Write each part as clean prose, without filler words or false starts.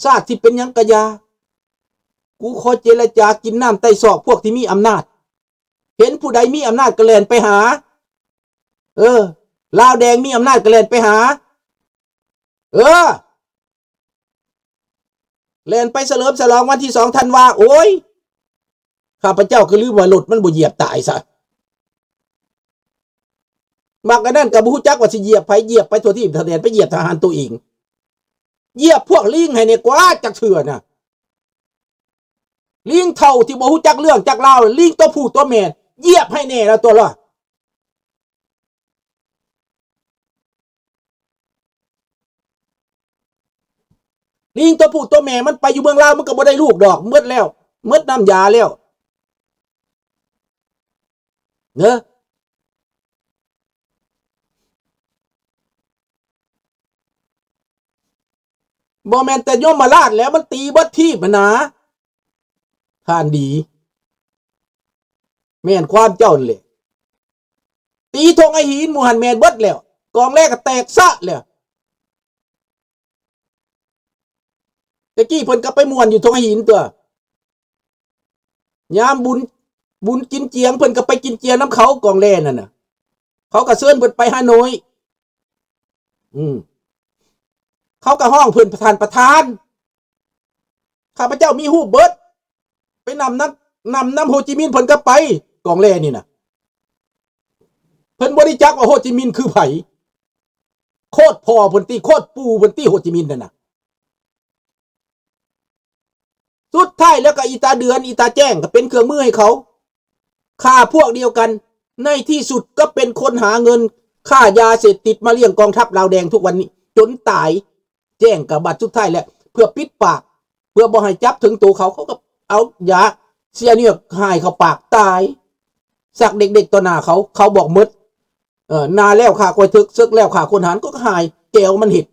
ชาติที่เป็นยังกะยากูขอเจรจากินน้ำไต่ศอกพวกที่มีอำนาจเห็นผู้ใดมีอำนาจก็แล่นไปหาลาวแดงมีอำนาจก็แล่นไปหาแล่นไปเฉลิมฉลองวันที่2 ธันวาโอ้ยข้าพเจ้าก็ลืมว่าหลุดมันบ่เหยียบตายซะมักกันนั่นกับบ่ฮู้จักว่าสิเหยียบไผเหยียบไปทั่วที่ทะเลไปเหยียบทหารตัวเองเหยียบพวกลิงให้เนี่ยกว่าจักเถื่อน่ะลิงเท่าที่บ่ฮู้จักเรื่องจักราวลิงตัวผู้ตัวแม่เหยียบให้แน่แล้วตัวละลิงตัวผู้ตัวแม่มันไปอยู่เมืองลาวมันก็บ่ได้ลูกดอกหมดแล้วหมดน้ำยาแล้วเนอะบ่แม่นแต่ยมมาราชแล้วมันตีเบิดที่มันนะท่านดีแม่นความเจ้าเลยตีธงไอหินหมู่หันแม่นเบิดแล้วกองแรกก็แตกซะแล้วตะกี้เพิ่นก็ไปม่วนอยู่ธงไอหินตัวยามบุญกินเจียงเพิ่นก็ไปกินเจียงน้ำเขากองแรนั่นน่ะเขาก็เชิญเพิ่นไปฮานอยเขาก็ห้องเพิ่นประธานข้าพเจ้ามีฮูปเบิดไปนำโฮจิมินห์เพิ่นก็ไปกองแรนี่น่ะเพิ่นบ่ได้จักว่าโฮจิมินห์คือไผโคตรพ่อเพิ่นติโคตรปู่เพิ่นติโฮจิมินห์นั่นน่ะสุดท้ายแล้วก็อีตาเดือนอีตาแจ้งก็เป็นเครื่องมือให้เขาฆ่าพวกเดียวกันในที่สุดก็เป็นคนหาเงินค่ายาเสพติดมาเลี้ยงกองทัพลาวแดงทุกวันนี้จนตายแจ้งกับบัตรสุดท้ายแล้วเพื่อปิดปากเพื่อบ่ให้จับถึงตัวเขาก็เอายาเสียเนี่ยหายเขาปากตายสักเด็กๆตัวหน้าเขาบอกมดนาแล้วขาคอยทึกซึกแล้วขาคนหารก็หายแก้วมันเห็ด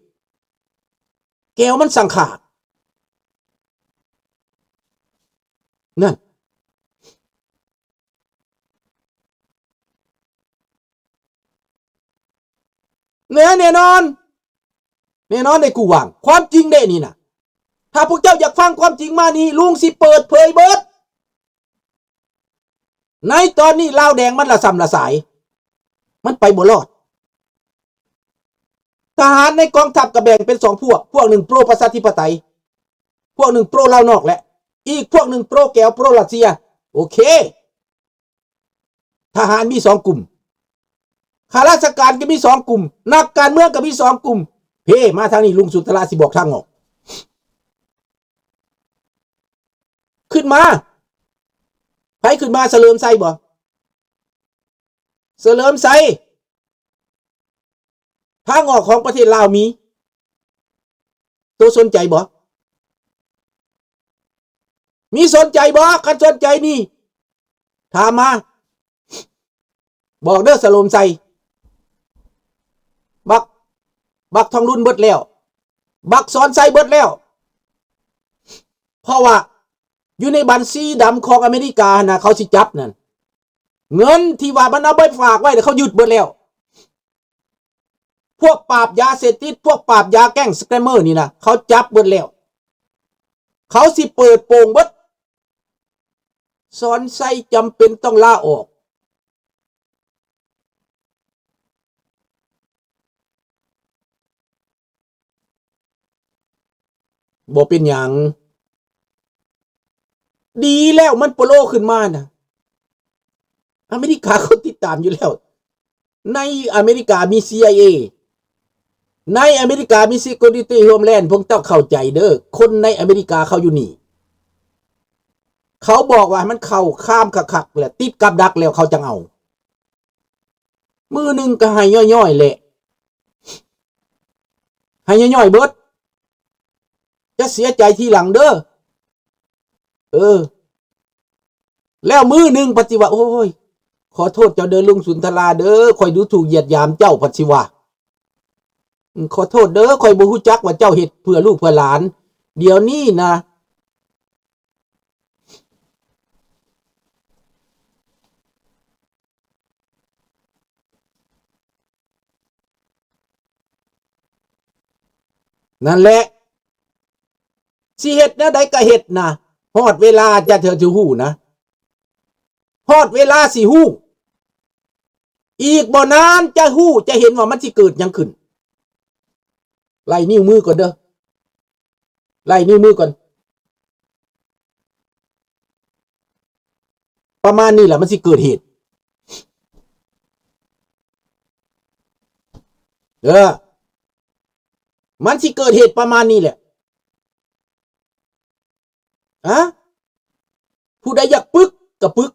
แก้วมันสังขาดนั่นแน่นอนในกูวางความจริงได้นี่นะถ้าพวกเจ้าอยากฟังความจริงมานี่ลุงสิเปิดเผยเบิดในตอนนี้ลาวแดงมันละซ้ำละสายมันไปบ่รอดทหารในกองทัพก็แบ่งเป็น2 พวกหนึ่งโปรประชาธิปไตยพวกหนึ่งโปรลาวนอกแหละอีกพวกหนึ่งโปรแก้วโปรรัสเซียโอเคทหารมี2 กลุ่มข้าราชการก็มี2 กลุ่มนักการเมืองก็มี2 กลุ่มเพ่มาทางนี้ลุงสุนทรสิบอกทางออกขึ้นมาไปขึ้นมาเฉลิมไซบ่เฉลิมไซทางออกของประเทศลาวมีตัวสนใจบ่มีสนใจบ่คันสนใจนี่ถามมาบอกเด้อเฉลิมไซบักทองรุ่นเบิดแล้วบักสอนไซเบิดแล้วเพราะว่าอยู่ในบัญชีดำของอเมริกานะเขาสิจับนั่นเงินที่ว่ามันเอาไปฝากไว้เขาหยุดเบิดแล้วพวกปราบยาเสพติดพวกปราบยาแก้งสแกมเมอร์นี่นะเขาจับเบิดแล้วเขาสิเปิดโปงเบิดสอนไซจำเป็นต้องลาออกบ่เป็นหยังดีแล้วมันโปโลขึ้นมานะอเมริกาเขาติดตามอยู่แล้วในอเมริกามี CIA ในอเมริกามี Security Homeland พวกเจ้าเข้าใจเด้อคนในอเมริกาเขาอยู่นี่เขาบอกว่ามันเข้าข้ามคักๆแหละติดกับดักแล้วเขาจะเอามือหนึ่งก็ให้ย่อยๆแหละให้ย่อยๆเบิดจะเสียใจทีหลังเด้อแล้วมือหนึ่งปฏิวัติโอ้ยขอโทษเจ้าเด้อลุงสุนทราเด้อคอยดูถูกเหยียดหยามเจ้าปฏิวัติขอโทษเด้อคอยบ่ฮู้จักว่าเจ้าเฮ็ดเพื่อลูกเพื่อหลานเดี๋ยวนี้นะนั่นแหละ สิเฮ็ดแนวใดก็เฮ็ดนะฮอดเวลาจะเธอสิฮู้นะฮอดเวลาสิฮู้อีกบ่นานจะฮู้จะเห็นว่ามันสิเกิดหยังขึ้นไล่นิ้วมือก่อนเด้อไล่นิ้วมือก่อนประมาณนี้แหละมันสิเกิดเหตุมันสิเกิดเหตุประมาณนี้แหละผู้ใดอยากปึกก็ปึก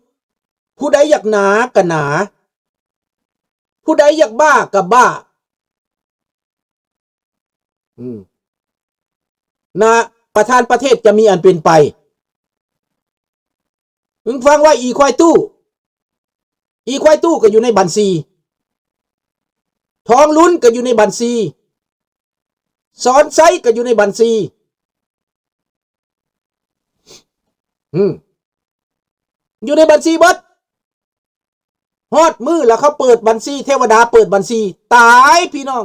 ผู้ใดอยากหนาก็หนาผู้ใดอยากบ้าก็บ้านะประธานประเทศจะมีอันเป็นไปมึงฟังว่าอีควายตู้ก็อยู่ในบัญชีทองลุ้นก็อยู่ในบัญชีสอนไซก็อยู่ในบัญชีอยู่ในบัญชีเบิดฮอดมือแล้วเขาเปิดบัญชีเทวดาเปิดบัญชีตายพี่น้อง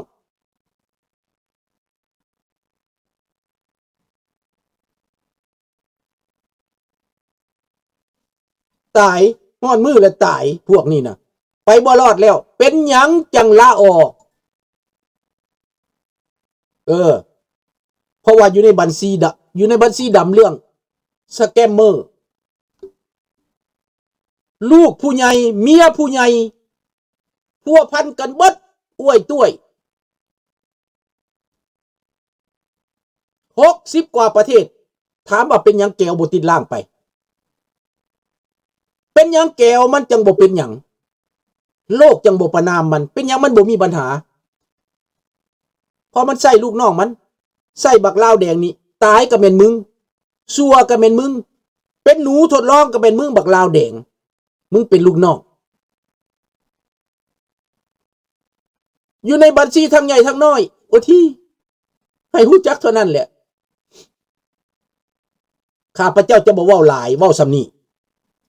ตายฮอดมือแล้วตายพวกนี้นะไปบ่รอดแล้วเป็นหยังจังลาออกเพราะว่าอยู่ในบัญชีดำเรื่องสแกมเมอร์ลูกผู้ใหญ่เมียผู้ใหญ่พัวพันกันเบิดอ้วยต้วย60 กว่าประเทศถามว่าเป็นหยังแก้วบ่ติดล่างไปเป็นหยังแก้วมันจังบ่เป็นหยังโลกจังบ่ประนามมันเป็นหยังมันบ่มีปัญหาพอมันใส่ลูกน้องมันใส่บักลาวแดงนี่ตายก็เป็นมึงซัวก็เป็นมึงเป็นหนูทดลองก็เป็นมึงบักลาวแดงมึงเป็นลูกน้องอยู่ในบัญชีทั้งใหญ่ทั้งน้อยโอ้ที่ให้ฮู้จักเท่านั้นแหละข้าพเจ้าจะบ่เว้าหลายเว้าสำนี้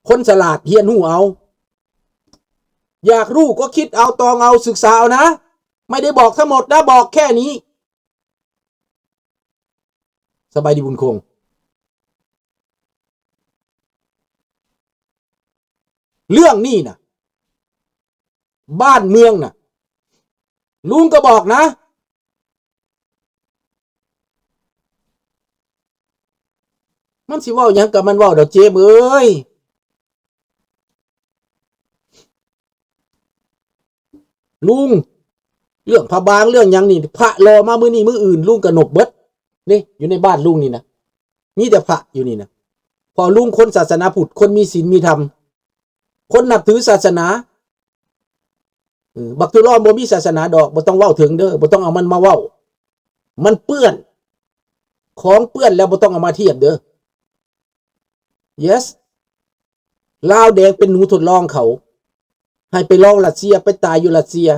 คนฉลาดเฮียนหูเอาอยากรู้ก็คิดเอาตองเอาศึกษาเอานะไม่ได้บอกทั้งหมดนะบอกแค่นี้สบายดีบุญคงเรื่องนี้นะบ้านเมืองนะลุงก็บอกนะมันสิเว้าหยังกับมันเว้าดอกเจมเอ้ยลุงเรื่องพระบางเรื่องยังนี่พระรอมามื้อนี้มื้ออื่นลุงกระหนกเบิดนี่อยู่ในบ้านลุงนี่นะมีแต่พระอยู่นี่นะพอลุงคนศาสนาพุทธคนมีศีลมีธรรมคนนับถือศาสนาบักตุลอมบ่มีศาสนาดอกบ่ต้องเว้าถึงเด้อบ่ต้องเอามันมาเว้ามันเปื้อนของเปื้อนแล้วบ่ต้องเอามาเทียบเด้อ yes ลาวแดงเป็นหนูทดลองเขาให้ไปลองรัสเซียไปตายอยู่รัสเซีย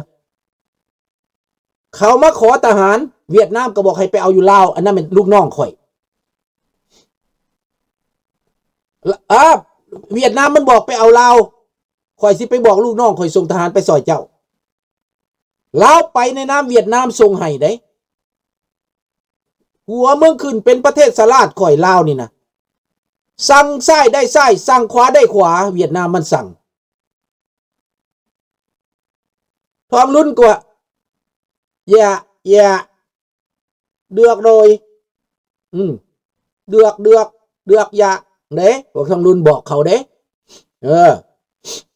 เขามาขอทหารเวียดนามก็บอกให้ไปเอาอยู่ลาวอันนั้นเป็นลูกน้องข่อยเวียดนามมันบอกไปเอาลาวข่อยสิไปบอกลูกน้องข่อยส่งทหารไปซอยเจ้าลาวไปในน้ำเวียดนามส่งให้ได้หัวเมืองขึ้นเป็นประเทศสลาดข่อยลาวนี่นะสั่งซ้ายได้ซ้ายสั่งขวาได้ขวาเวียดนามมันสั่งทองลุ้นกว่าอย่าเดือกโดยเดือกอย่าเด้พวกทองลุ้นบอกเขาเด้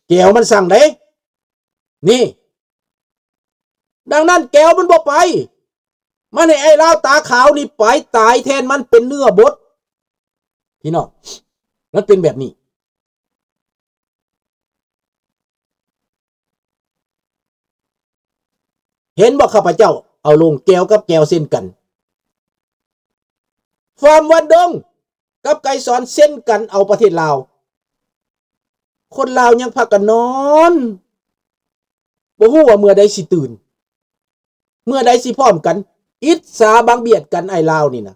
แก้วมันสั่งเด้นี่ดังนั้นแก้วมันบอกไปมันให้ไอ้ลาวตาขาวนี่ไปตายแทนมันเป็นเนื้อบดพี่น้องมันเป็นแบบนี้เห็นบอกข้าพเจ้าเอาลงแก้วกับแก้วเส้นกันฟาร์มวันดงกับไก่สอนเส้นกันเอาประเทศลาวคนลาวยังพากันนอนบ่ฮู้ว่าเมื่อใดสิตื่นเมื่อใดสิพร้อมกันอิจฉาบังเบียดกันไอ้ลาวนี่นะ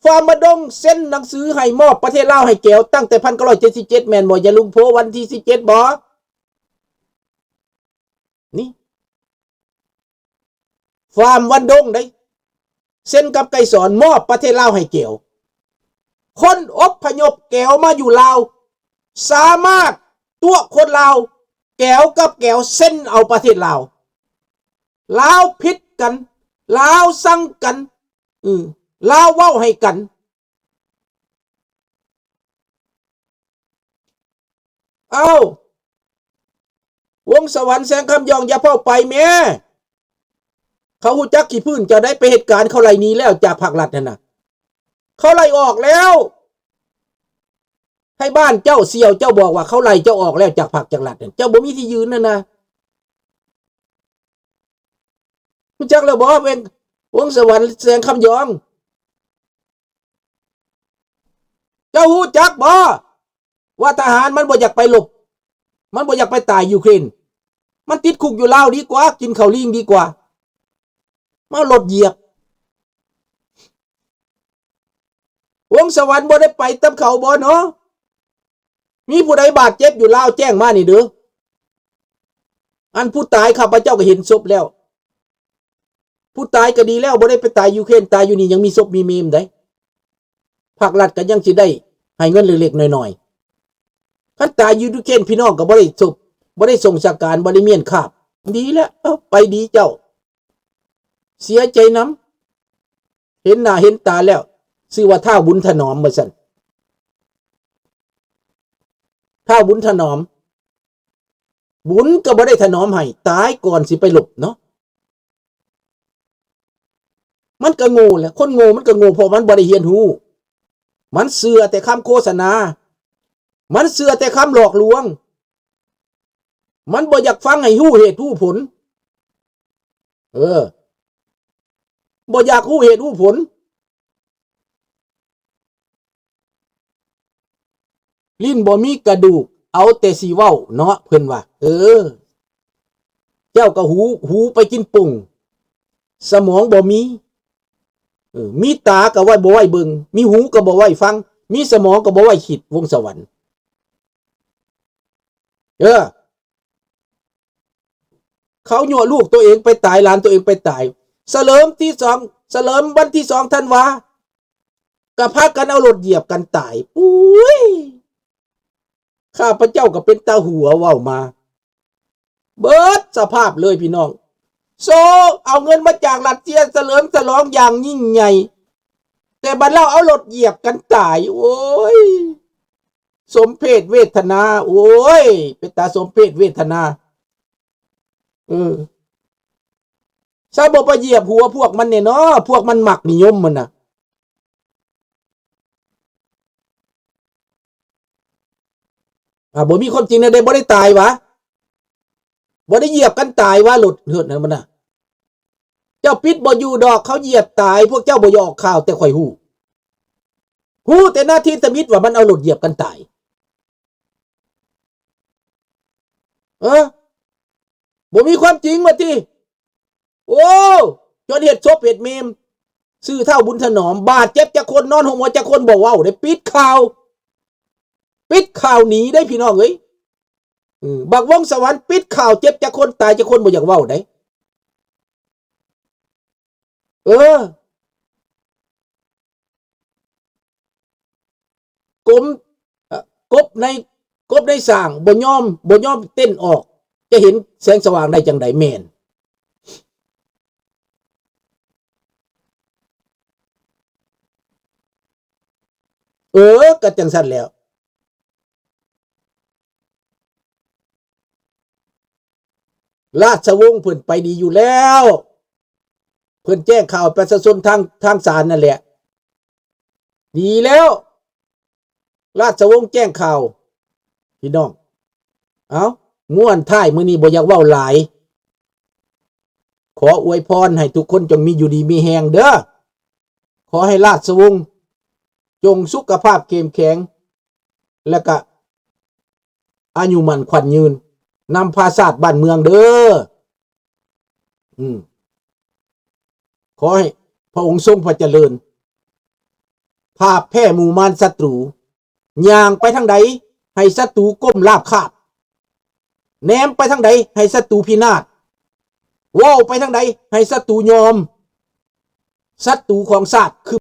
ฟาร์มวันดงเส้นหนังสือให้มอบประเทศลาวให้แก้วตั้งแต่1977แม่นบ่อย่าลุงโพวันที่17บ่นี่ฟาร์มวันดงได้ เซ็นกับไกรสอนมอบประเทศลาวให้แก้วคนอพยพแก้วมาอยู่ลาวสามารถตัวคนลาวแก้วกับแก้วเส้นเอาประเทศลาวลาวพิษกันลาวสั่งกันลาวเว้าให้กันเอาวงสวรรค์แสงคำยองอย่าเฝ้าไปแม่เขาหูจักขี้พื้นจะได้ไปเหตุการณ์เขาไล่นี้แล้วจากภาครัฐนั่นน่ะเขาไล่ออกแล้วให้บ้านเจ้าเสี่ยวเจ้าบอกว่าเขาไล่เจ้าออกแล้วจากภาคจากรัฐเนี่ยเจ้าบ่มีที่ยืนนั่นนะหูจักแล้วบอกเป็นวงสวรรค์แสงคำยองเจ้าหูจักบ่ว่าทหารมันบ่อยากไปหลบมันบ่อยากไปตายยูเครนมันติดคุกอยู่ลาวดีกว่ากินข้าวลิงดีกว่ามาหลดเหยียบวงสวรรค์บ่ได้ไปตำเขาบ่เนาะมีผู้ใดบาดเจ็บอยู่ลาวแจ้งมานี่เด้ออันผู้ตายข้าพเจ้าก็เห็นศพแล้วผู้ตายก็ดีแล้วบ่ได้ไปตายยูเครนตายอยู่นี่ยังมีศพมีเมมได้ภาครัฐก็ยังสิได้ให้เงินเล็กๆน้อยๆคันตายอยู่ยูเครนพี่น้องก็บ่ได้ศพบ่ได้ส่งสการบ่ได้เมียนคาบดีแล้วไปดีเจ้าเสียใจน้ำเห็นหน้าเห็นตาแล้วชื่อว่าท่าบุญถนอมมาสั่นท่าบุญถนอมบุญก็บ่ได้ถนอมให้ตายก่อนสิไปหลบเนาะมันก็โง่แหละคนโง่มันก็โง่เพราะมันบ่ได้เรียนรู้มันเชื่อแต่คำโฆษณามันเชื่อแต่คำหลอกลวงมันบ่อยากฟังให้รู้เหตุรู้ผลบ่อยากรู้เหตุรู้ผลลิ้นบ่มีกระดูกเอาแต่สิเว้าเนาะเพิ่นว่าเจ้าก็หูไปกินปุ่งสมองบ่มีมีตาก็ไว้บ่ไว้เบิ่งมีหูก็บ่ไว้ฟังมีสมองก็บ่ไว้คิดวงสวรรค์เขายั่วลูกตัวเองไปตายหลานตัวเองไปตายเฉลิมวันที่2ธันวาก็พากันเอารถเหยียบกันตายปุ้ยข้าพเจ้าก็เป็นตาหัวเว้ามาเบิดสภาพเลยพี่น้องโซเอาเงินมาจากรัสเซียเฉลิมฉลองอย่างยิ่งใหญ่แต่บัดเราเอารถเหยียบกันตายโอ้ยสมเพศเวทนาโอ้ยเป็นตาสมเพศเวทนาซาบ่ไปเหยียบหัวพวกมันเนี่ยเนาะพวกมันหมักนิยมมันน่ะบ่มีความจริงนะได้บ่ได้ตายวะบ่ได้เหยียบกันตายวะหลุดเหือดนั่นมันน่ะเจ้าปิดบ่อยู่ดอกเขาเหยียบตายพวกเจ้าบ่ยออกข่าวแต่ข่อยฮู้แต่หน้าที่ตะมิดว่ามันเอารถเหยียบกันตายบ่มีความจริงว่าติโอ้จนเหตุศพเหตุเมมซื้อเท่าบุญถนอมบาดเจ็บจะคนนอนหัวจะคนบอกว่าได้ปิดข่าวหนีได้พี่น้องเอ้ยบักวงสวรรค์ปิดข่าวเจ็บจะคนตายจะคนบ่อยากเว้าได้กบในสร้างบ่ยอมเต้นออกจะเห็นแสงสว่างได้จังไดแม่นก็จังซั่นแล้วราชวงศ์เพิ่นไปดีอยู่แล้วเพิ่นแจ้งข่าวประชาชนทางศาลนั่นแหละดีแล้วราชวงศ์แจ้งข่าวพี่น้องม่วนท้ายมื้อนี้บ่อยากเว้าหลายขออวยพรให้ทุกคนจงมีอยู่ดีมีแรงเด้อขอให้ราชวงศ์จงสุขภาพเข้มแข็งและก็อายุมั่นขวัญยืนนำพาชาติบ้านเมืองเด้อขอให้พระองค์ทรงพระเจริญภาพแพร่หมู่มารศัตรูย่างไปทางใดให้ศัตรูก้มลาบคาบแนมไปทางใดให้ศัตรูพินาศว่าวไปทางใดให้ศัตรูยอม ศัตรูของชาติคือ